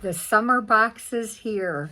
The summer box is here.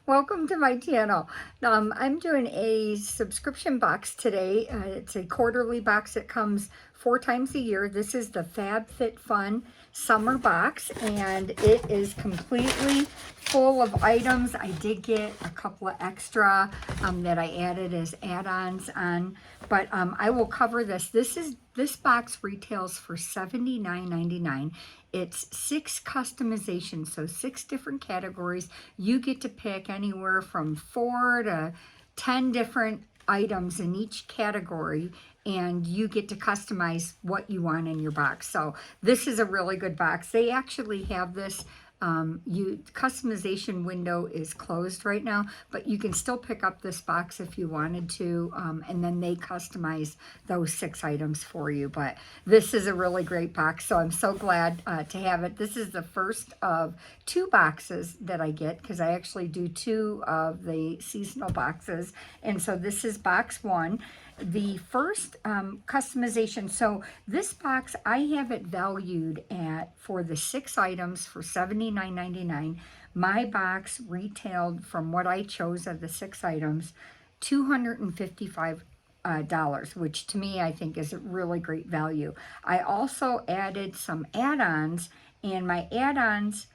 Welcome to my channel. I'm doing a subscription box today. It's a quarterly box that comes 4 times a year. This is the Fabfitfun Summer Box, and it is completely full of items. I did get a couple of extra that I added as add-ons on, but I will cover this. This box retails for $79.99. It's 6 customizations, so 6 different categories. You get to pick anywhere from 4 to 10 different items in each category, and you get to customize what you want in your box. So this is a really good box. They actually have this customization window is closed right now, but you can still pick up this box if you wanted to, and then they customize those 6 items for you. But this is a really great box, so I'm so glad to have it. This is the first of 2 boxes that I get, because I actually do 2 of the seasonal boxes, and so this is box 1. The first customization, so this box, I have it valued at, for the 6 items, for $79.99. My box retailed, from what I chose of the 6 items, $255, which to me I think is a really great value. I also added some add-ons, and my add-ons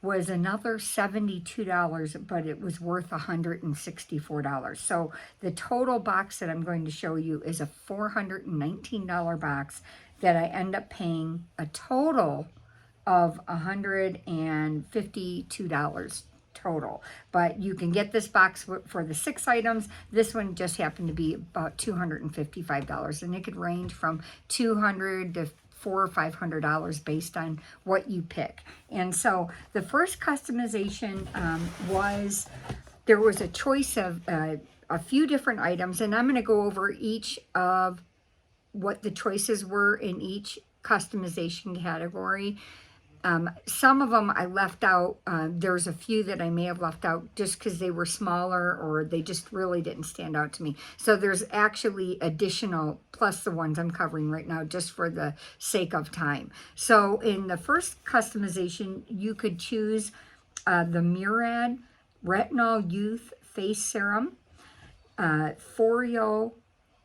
was another $72, but it was worth $164. So the total box that I'm going to show you is a $419 box that I end up paying a total of $152 total. But you can get this box for the 6 items. This one just happened to be about $255, and it could range from $200 to $400 or $500 based on what you pick. And so the first customization was, there was a choice of a few different items, and I'm going to go over each of what the choices were in each customization category. Some of them I left out. There's a few that I may have left out just because they were smaller, or they just really didn't stand out to me. So there's actually additional, plus the ones I'm covering right now, just for the sake of time. So in the first customization, you could choose the Murad Retinol Youth Face Serum, Foreo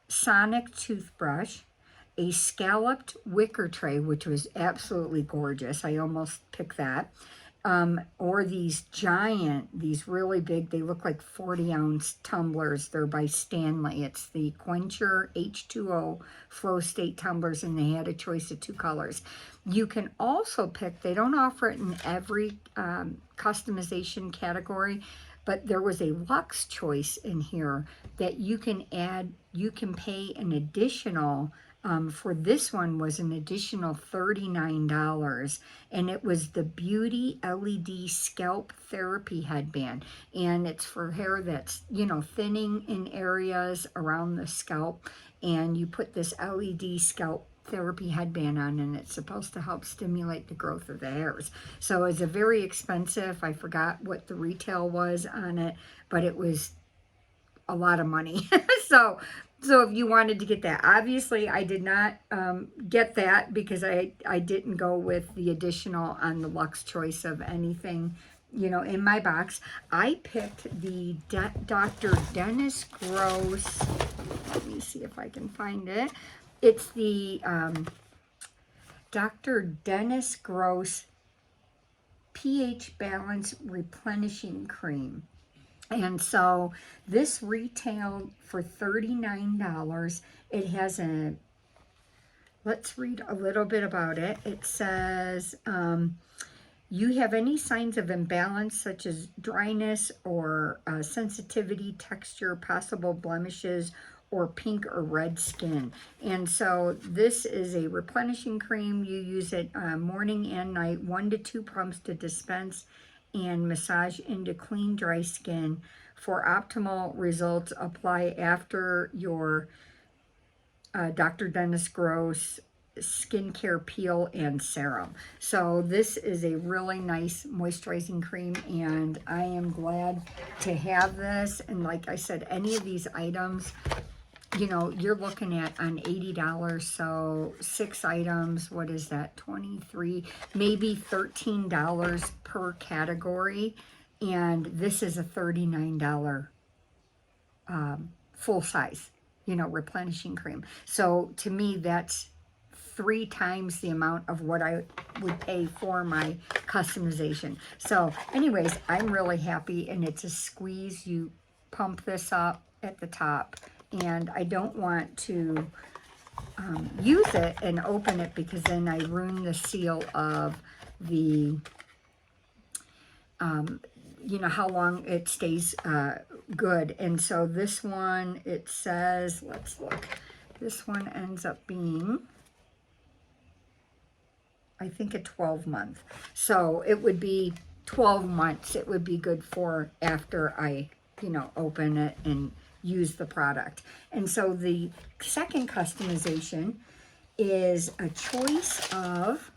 Sonic Toothbrush, a scalloped wicker tray, which was absolutely gorgeous. I almost picked that. Or these giant, these really big, they look like 40-ounce tumblers. They're by Stanley. It's the Quencher H2O Flow State tumblers, and they had a choice of 2 colors. You can also pick, they don't offer it in every customization category, but there was a luxe choice in here that you can add. You can pay an additional, for this one was an additional $39, and it was the Beauty LED Scalp Therapy Headband, and it's for hair that's, thinning in areas around the scalp, and you put this LED scalp therapy headband on, and it's supposed to help stimulate the growth of the hairs. So it's a very expensive, I forgot what the retail was on it, but it was a lot of money. So if you wanted to get that, obviously I did not get that because I didn't go with the additional on the luxe choice of anything, in my box. I picked the Dr. Dennis Gross, let me see if I can find it. It's the Dr. Dennis Gross pH Balance Replenishing Cream. And so this retailed for $39. It has let's read a little bit about it. It says, you have any signs of imbalance such as dryness or sensitivity, texture, possible blemishes, or pink or red skin. And so this is a replenishing cream. You use it morning and night, 1 to 2 pumps to dispense and massage into clean, dry skin. For optimal results, apply after your Dr. Dennis Gross skincare peel and serum. So this is a really nice moisturizing cream, and I am glad to have this. And like I said, any of these items you know, you're looking at on $80, so 6 items, what is that, 23, maybe $13 per category, and this is a $39 full size, you know, replenishing cream. So to me, that's 3 times the amount of what I would pay for my customization. So anyways, I'm really happy, and it's a squeeze. You pump this up at the top, and I don't want to use it and open it because then I ruin the seal of the you know, how long it stays good. And so this one, it says, let's look, this one ends up being, I think, a 12-month. So it would be 12 months. It would be good for after I, you know, open it and use the product. And so the second customization is a choice of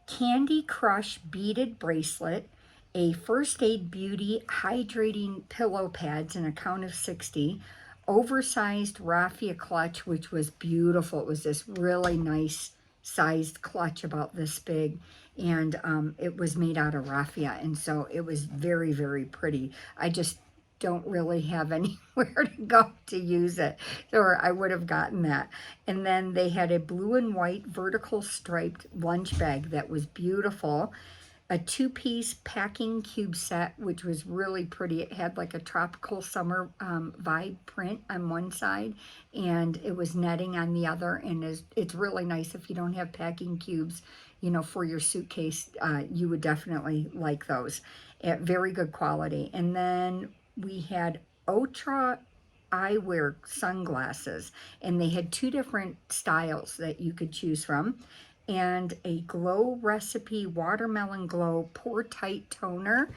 Candy Crush beaded bracelet, a First Aid Beauty hydrating pillow pads in a count of 60, oversized raffia clutch, which was beautiful. It was this really nice sized clutch about this big, and it was made out of raffia, and so it was very, very pretty. I just don't really have anywhere to go to use it, or I would have gotten that. And then they had a blue and white vertical striped lunch bag that was beautiful, a 2-piece packing cube set, which was really pretty. It had like a tropical summer vibe print on one side, and it was netting on the other, and it's really nice if you don't have packing cubes, you know, for your suitcase. You would definitely like those. At very good quality. And then we had Ultra eyewear sunglasses, and they had 2 different styles that you could choose from, and a Glow Recipe Watermelon Glow Pore Tight Toner,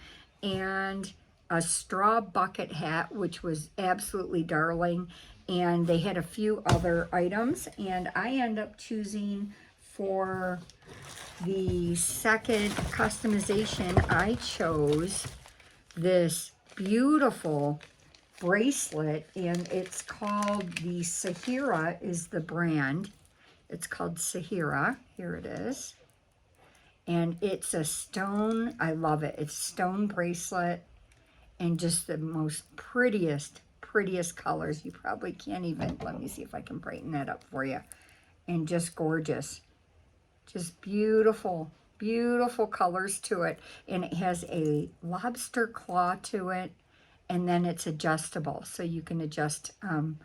and a straw bucket hat, which was absolutely darling. And they had a few other items, and I end up choosing for the second customization, I chose this beautiful bracelet, and it's called the Sahira is the brand. It's called Sahira. Here it is. And it's a stone. I love it. It's stone bracelet, and just the most prettiest colors. You probably can't even, let me see if I can brighten that up for you. And just gorgeous. Just beautiful, beautiful colors to it. And it has a lobster claw to it. And then it's adjustable. So you can adjust on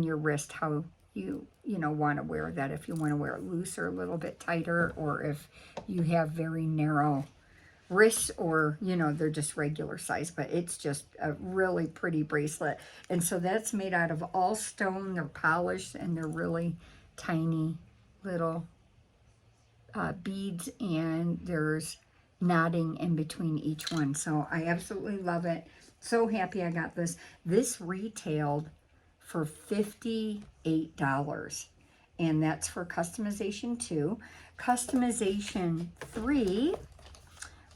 your wrist how you know, want to wear that. If you want to wear it loose or a little bit tighter, or if you have very narrow wrists, or, you know, they're just regular size. But it's just a really pretty bracelet. And so that's made out of all stone. They're polished, and they're really tiny little beads, and there's knotting in between each one. So I absolutely love it. So happy I got this. This retailed for $58, and that's for customization 2. Customization 3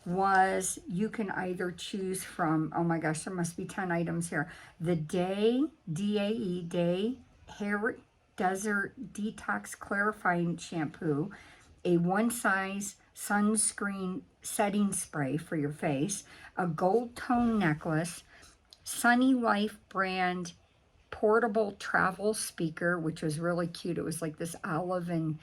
was, you can either choose from, oh my gosh, there must be 10 items here. The Day, D-A-E, Day Hair Desert Detox Clarifying Shampoo, a 1-size sunscreen setting spray for your face, a gold tone necklace, Sunny Life brand portable travel speaker, which was really cute. It was like this olive and,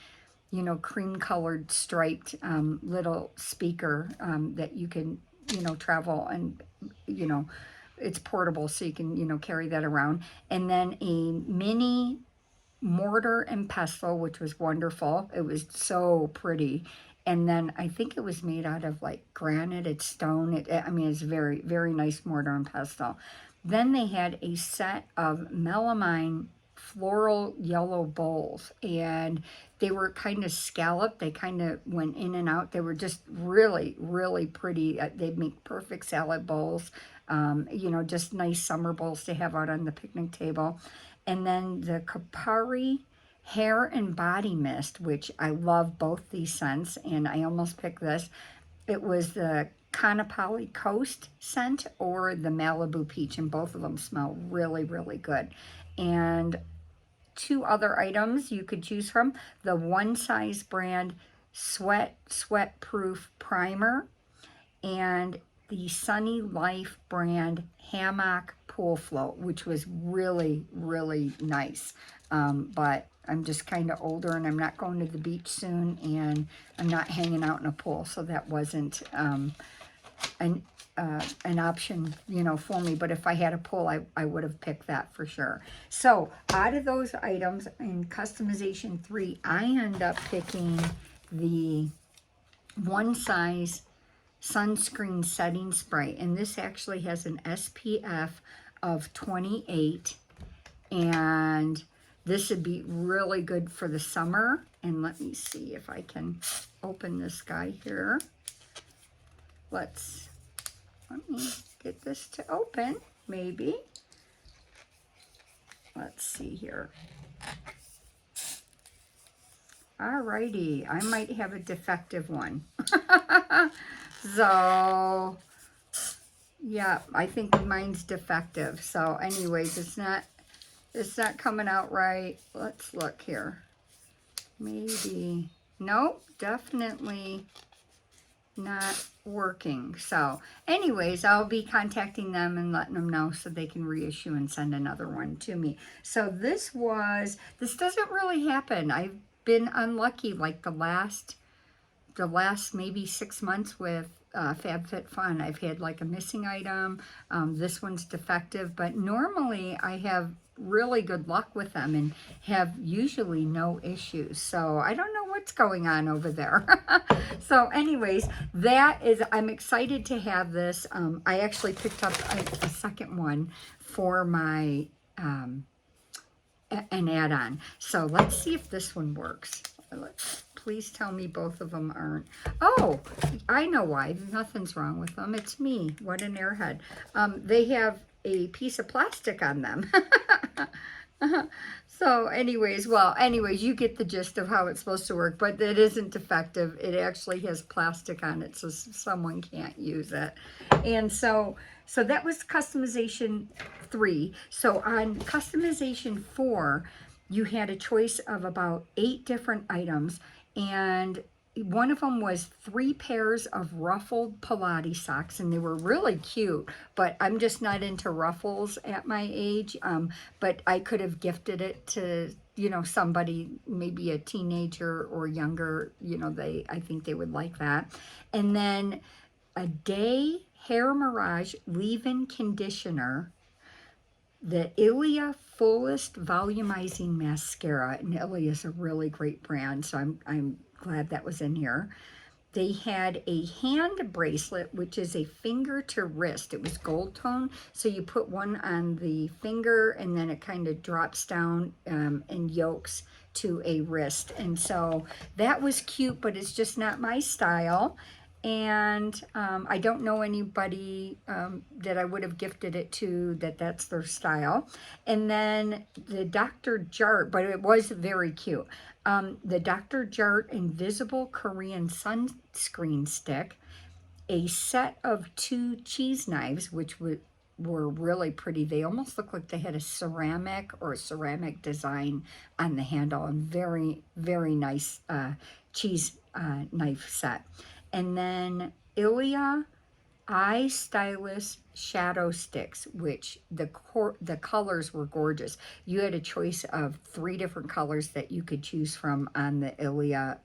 you know, cream colored striped little speaker that you can, you know, travel, and, you know, it's portable, so you can, you know, carry that around. And then a mini mortar and pestle, which was wonderful. It was so pretty. And then I think it was made out of like granite, it's stone. I mean, it's very, very nice mortar and pestle. Then they had a set of melamine floral yellow bowls, and they were kind of scalloped. They kind of went in and out. They were just really, really pretty. They'd make perfect salad bowls, you know, just nice summer bowls to have out on the picnic table. And then the Kapari hair and body mist, which I love both these scents, and I almost picked this. It was the Kanapali Coast scent or the Malibu Peach, and both of them smell really, really good. and 2 other items you could choose from. The One Size brand Sweat Proof Primer and the Sunny Life brand Hammock Pool Float, which was really, really nice. But I'm just kind of older and I'm not going to the beach soon and I'm not hanging out in a pool, so that wasn't an option, you know, for me. But if I had a pool, I would have picked that for sure. So out of those items in customization 3, I end up picking the One Size sunscreen setting spray, and this actually has an SPF of 28, and this would be really good for the summer. And let me see if I can open this guy here. Let me get this to open, maybe. Let's see here. Alrighty, I might have a defective one. So, yeah, I think mine's defective. So anyways, it's not coming out right. Let's look here. Maybe, nope, definitely not working. So anyways, I'll be contacting them and letting them know so they can reissue and send another one to me. So this doesn't really happen. I've been unlucky like the last maybe 6 months with Fabfitfun. I've had like a missing item. This one's defective, but normally I have really good luck with them and have usually no issues. So I don't know what's going on over there. So anyways, I'm excited to have this. I actually picked up a second one for my an add-on. So let's see if this one works. Please tell me both of them aren't. Oh, I know why. Nothing's wrong with them. It's me. What an airhead. They have a piece of plastic on them. So anyways, you get the gist of how it's supposed to work, but it isn't defective. It actually has plastic on it, so someone can't use it. And so that was customization 3. So on customization 4, you had a choice of about 8 different items, and one of them was 3 pairs of ruffled Pilates socks, and they were really cute, but I'm just not into ruffles at my age. But I could have gifted it to, you know, somebody, maybe a teenager or younger, you know, I think they would like that. And then a Day Hair Mirage leave-in conditioner, the Ilia Fullest Volumizing Mascara, and Ilia is a really great brand, so I'm glad that was in here. They had a hand bracelet, which is a finger to wrist. It was gold tone, so you put one on the finger and then it kind of drops down and yokes to a wrist. And so that was cute, but it's just not my style. And I don't know anybody that I would have gifted it to that's their style. And then the Dr. Jart, but it was very cute. The Dr. Jart Invisible Korean Sunscreen Stick, a set of 2 cheese knives, which were really pretty. They almost look like they had a ceramic design on the handle, and very, very nice cheese knife set. And then Ilia Eye Stylist Shadow Sticks, which the colors were gorgeous. You had a choice of 3 different colors that you could choose from on the Ilia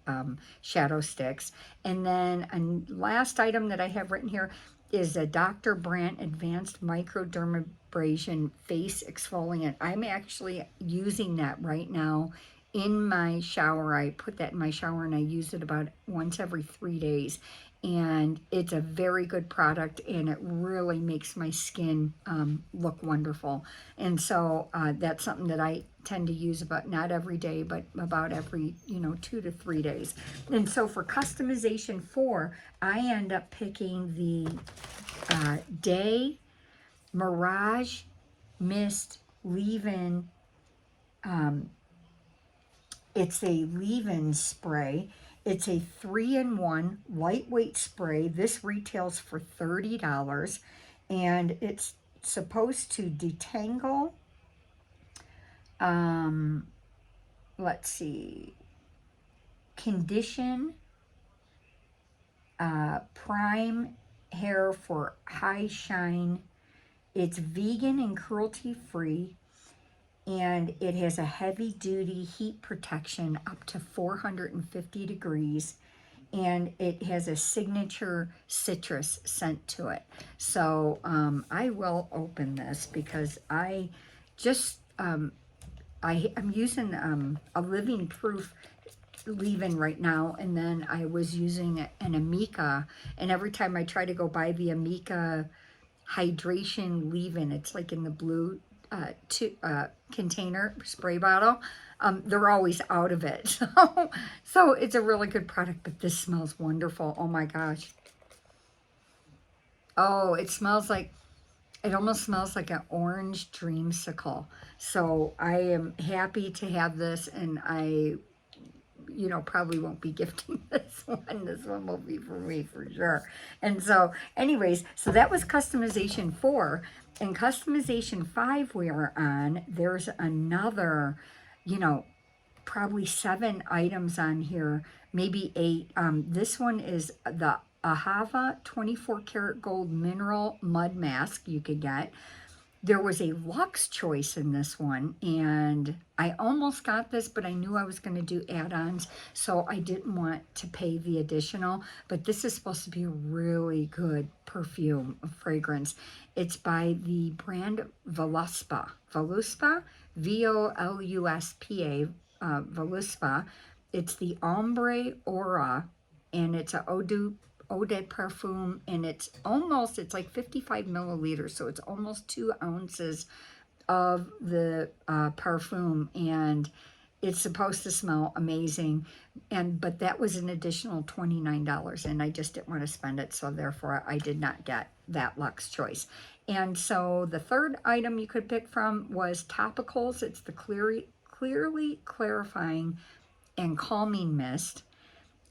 Shadow Sticks. And then a last item that I have written here is a Dr. Brandt Advanced Microdermabrasion Face Exfoliant. I'm actually using that right now in my shower. I put that in my shower and I use it about once every 3 days. And it's a very good product, and it really makes my skin look wonderful. And so that's something that I tend to use about, not every day, but about every, 2 to 3 days. And so for customization 4, I end up picking the Day Mirage Mist Leave-In. It's a leave-in spray. It's a 3-in-1 lightweight spray. This retails for $30, and it's supposed to detangle Um, let's see. Condition, prime hair for high shine. It's vegan and cruelty free, and it has a heavy duty heat protection up to 450 degrees, and it has a signature citrus scent to it. So I will open this because I just I'm using a living proof leave-in right now, and then I was using an Amica, and every time I try to go buy the Amica hydration leave-in, it's like in the blue container spray bottle. They're always out of it. So it's a really good product, but this smells wonderful. Oh my gosh. Oh, it almost smells like an orange dreamsicle. So I am happy to have this, and I probably won't be gifting this one. This one will be for me for sure. And so, anyways, so that was customization 4. And customization 5 we are on. There's another, probably 7 items on here, maybe 8. This one is the Ahava 24 karat gold mineral mud mask you could get. There was a Luxe choice in this one, and I almost got this, but I knew I was going to do add-ons, so I didn't want to pay the additional. But this is supposed to be a really good perfume fragrance. It's by the brand Voluspa, Voluspa, Voluspa. It's the Ombre Aura, and it's a eau de parfum, and it's like 55 milliliters, so it's almost 2 ounces of the parfum, and it's supposed to smell amazing. But that was an additional $29, and I just didn't want to spend it, so therefore I did not get that Luxe choice. And so the third item you could pick from was topicals. It's the clearly clarifying and calming mist,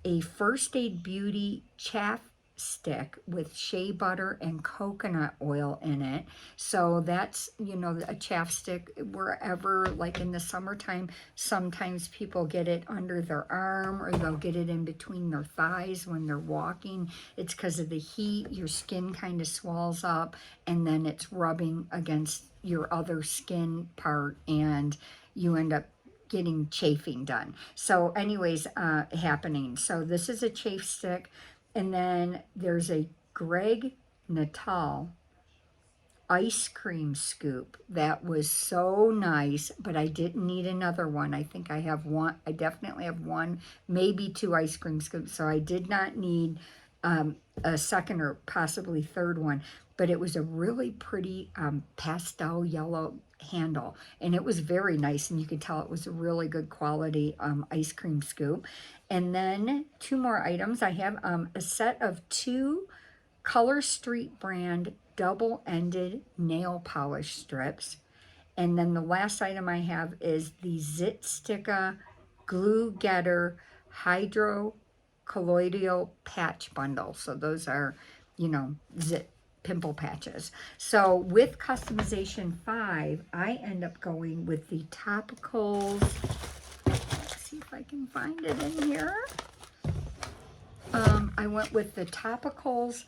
a First Aid Beauty chaff stick with shea butter and coconut oil in it. So that's, a chaff stick wherever, like in the summertime, sometimes people get it under their arm, or they'll get it in between their thighs when they're walking. It's because of the heat, your skin kind of swells up, and then it's rubbing against your other skin part, and you end up getting chafing done. So anyways, happening. So this is a chafe stick. And then there's a Greg Natal ice cream scoop that was so nice, but I didn't need another one. I think I have one. I definitely have one, maybe 2 ice cream scoops. So I did not need a second or possibly third one. But it was a really pretty pastel yellow handle, and it was very nice, and you could tell it was a really good quality ice cream scoop. And then 2 more items. I have a set of 2 Color Street brand double-ended nail polish strips. And then the last item I have is the Zit Sticka Glue Getter Hydro Colloidal Patch Bundle. So those are, zit pimple patches. So with customization 5, I end up going with the topicals. Let's see if I can find it in here. I went with the topicals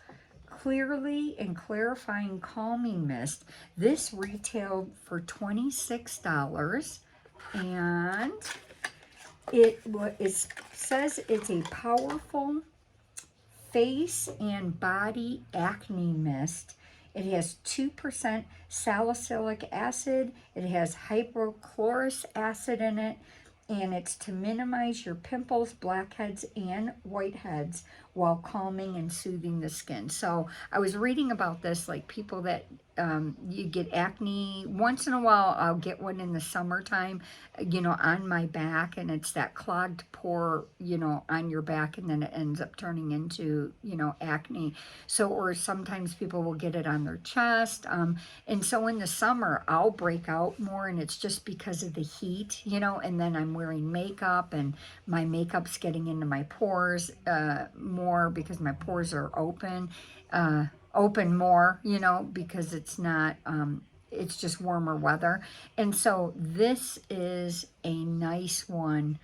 clearly and clarifying calming mist. This retailed for $26, and it says it's a powerful face and body acne mist. It has 2% salicylic acid. It has hypochlorous acid in it, and it's to minimize your pimples, blackheads, and whiteheads while calming and soothing the skin. So I was reading about this, like people that you get acne. Once in a while, I'll get one in the summertime, on my back, and it's that clogged pore, on your back, and then it ends up turning into, acne. So, or sometimes people will get it on their chest. And so in the summer, I'll break out more, and it's just because of the heat, and then I'm wearing makeup, and my makeup's getting into my pores more because my pores are open more, because it's not, it's just warmer weather. And so this is a nice one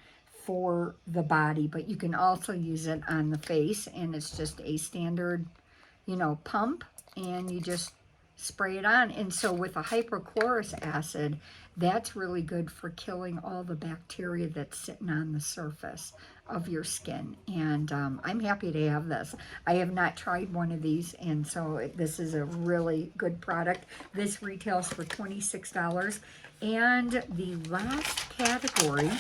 for the body, but you can also use it on the face, and it's just a standard, you know, pump, and you just spray it on. And so with a hypochlorous acid, that's really good for killing all the bacteria that's sitting on the surface of your skin. And I'm happy to have this. I have not tried one of these, and so this is a really good product. This retails for $26. And the last category,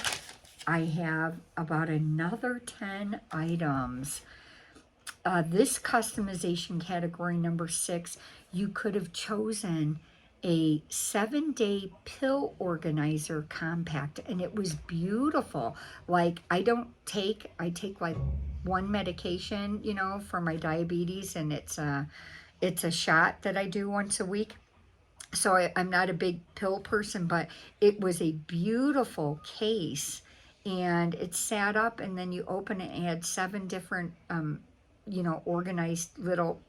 I have about another 10 items. This customization category number 6, you could have chosen a 7-day pill organizer compact, and it was beautiful. Like, I take like one medication, you know, for my diabetes, and it's a shot that I do once a week. So I'm not a big pill person, but it was a beautiful case, and it sat up, and then you open it and it had 7 different you know, organized little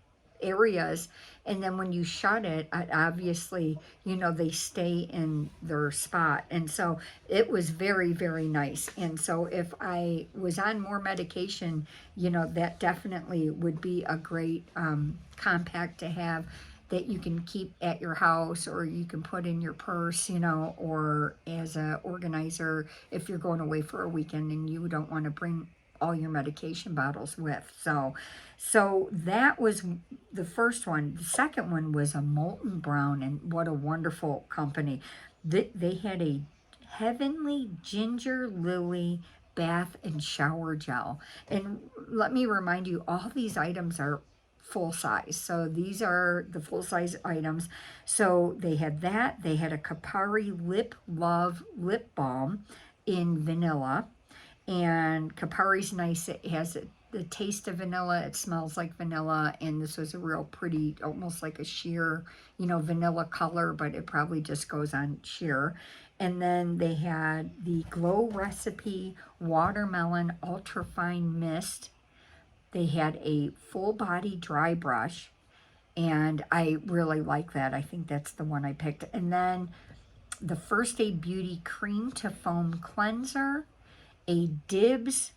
areas, and then when you shut it, obviously, you know, they stay in their spot. And so it was very, very nice. And so if I was on more medication, you know, that definitely would be a great compact to have, that you can keep at your house, or you can put in your purse, you know, or as a organizer if you're going away for a weekend and you don't want to bring all your medication bottles with. So that was the first one. The second one was a Molten Brown, and what a wonderful company. They had a Heavenly Ginger Lily bath and shower gel. And let me remind you, all these items are full size. So these are the full size items. So they had that. They had a Kapari Lip Love lip balm in vanilla. And Kapari's nice. It has the taste of vanilla. It smells like vanilla. And this was a real pretty, almost like a sheer, you know, vanilla color, but it probably just goes on sheer. And then they had the Glow Recipe Watermelon Ultrafine Mist. They had a full body dry brush, and I really like that. I think that's the one I picked. And then the First Aid Beauty Cream to Foam Cleanser, a Dibs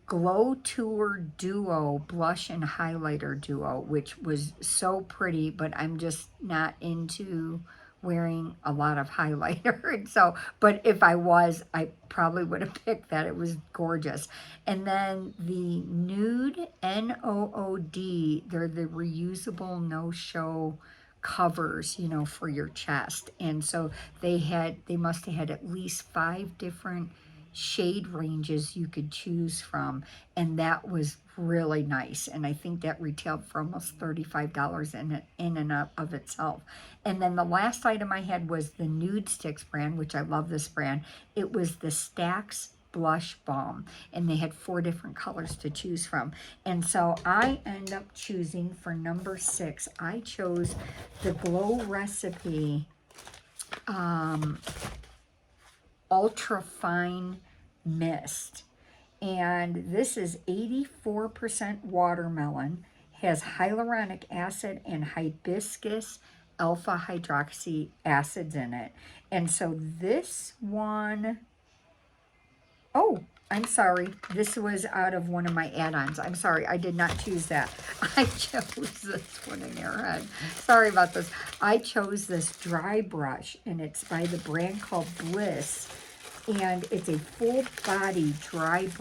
Glow Tour Duo Blush and Highlighter Duo, which was so pretty, but I'm just not into wearing a lot of highlighter. And so, but if I was, I probably would have picked that. It was gorgeous. And then the Nude NOOD, they're the reusable no-show covers, you know, for your chest. And so they must have had at least 5 different shade ranges you could choose from, and that was really nice. And I think that retailed for almost $35 in and of itself. And then the last item I had was the Nude Sticks brand, which I love this brand. It was the Stacks Blush Balm, and they had 4 different colors to choose from. And so I end up choosing for number 6, I chose the Glow Recipe Ultra Fine Mist, and this is 84% watermelon, has hyaluronic acid and hibiscus alpha hydroxy acids in it. And so this one, oh, I'm sorry, this was out of one of my add-ons. I'm sorry, I did not choose that. I chose this one in Airhead. Sorry about this. I chose this dry brush, and it's by the brand called Bliss, and it's a full body dry brush.